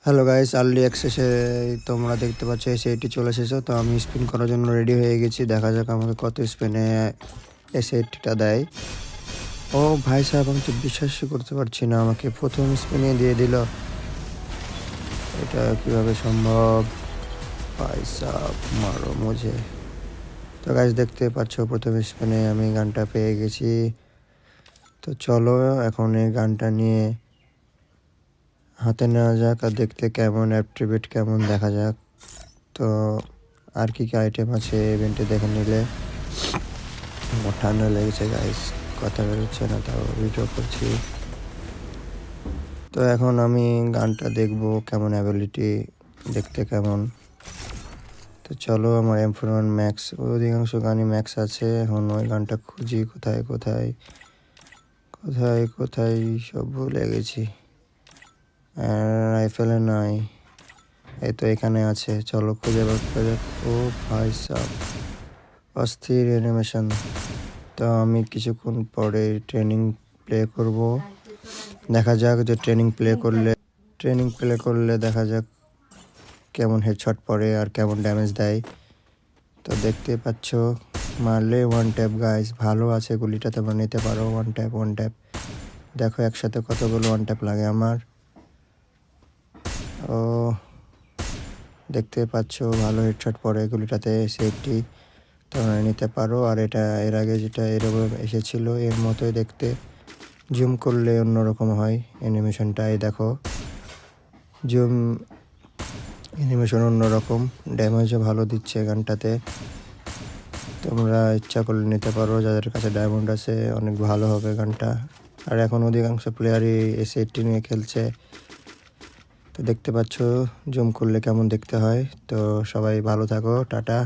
Hello guys, early অ্যাক্সেসে তোমরা দেখতে পাচ্ছ এসে এটি চলে এসেছো। তো আমি স্পিন করার জন্য রেডি হয়ে গেছি। দেখা যাক আমাকে কত স্পিনে এসে এটিটা দেয়। ও ভাই সাহেব, আমি তো বিশ্বাসই করতে পারছি না, আমাকে প্রথম স্পিনে দিয়ে দিল। এটা কিভাবে সম্ভব? ভাই সাহেব মারো মুঝে। তো গাইস দেখতে পাচ্ছ প্রথম স্পিনে আমি গানটা পেয়ে গেছি। তো চলো এখন এই গানটা নিয়ে হাতে নেওয়া যাক আর দেখতে কেমন অ্যাক্টিভেট কেমন দেখা যাক। তো আর কি কি আইটেম আছে ইভেন্টে দেখে নিলে। আমার ঠান্ডা লেগেছে গাইস, কথা বেরোচ্ছে না, তাও ভিডিও করছি। তো এখন আমি গানটা দেখবো কেমন অ্যাবিলিটি, দেখতে কেমন। তো চলো, আমার M41 ম্যাক্স, অধিকাংশ গানই ম্যাক্স আছে। এখন ওই গানটা খুঁজি কোথায় কোথায় কোথায় কোথায়, সব ভুলে গেছি। রাইফেলে নাই, এই তো এখানে আছে। চলো খুঁজে বের করা যাক। ও ভাই সাব, অস্থির অ্যানিমেশন। তো আমি কিছুক্ষণ পরে ট্রেনিং প্লে করব। দেখা যাক যে ট্রেনিং প্লে করলে দেখা যাক কেমন হেডশট পড়ে আর কেমন ড্যামেজ দেয়। তো দেখতে পাচ্ছ মারলে ওয়ান ট্যাপ গাইস, ভালো আছে গুলিটা, তোমরা নিতে পারো। ওয়ান ট্যাপ ওয়ান ট্যাপ, দেখো একসাথে কতগুলো ওয়ান ট্যাপ লাগে আমার। ও দেখতে পাচ্ছ ভালো হেডশট পড়ে গুলিটাতে, সেফটি তোমরা নিতে পারো। আর এটা এর আগে যেটা এরকম এসেছিল এর মতোই দেখতে, জুম করলে অন্যরকম হয় অ্যানিমেশনটাই। দেখো জুম অ্যানিমেশন অন্যরকম, ড্যামেজও ভালো দিচ্ছে গানটাতে। তোমরা ইচ্ছা করলে নিতে পারো, যাদের কাছে ডায়মন্ড আছে অনেক ভালো হবে গানটা। আর এখন অধিকাংশ প্লেয়ারই S80 নিয়ে খেলছে। তো দেখতে পাচ্ছ জুম করলে কেমন দেখতে হয়। তো সবাই ভালো থাকো, টাটা।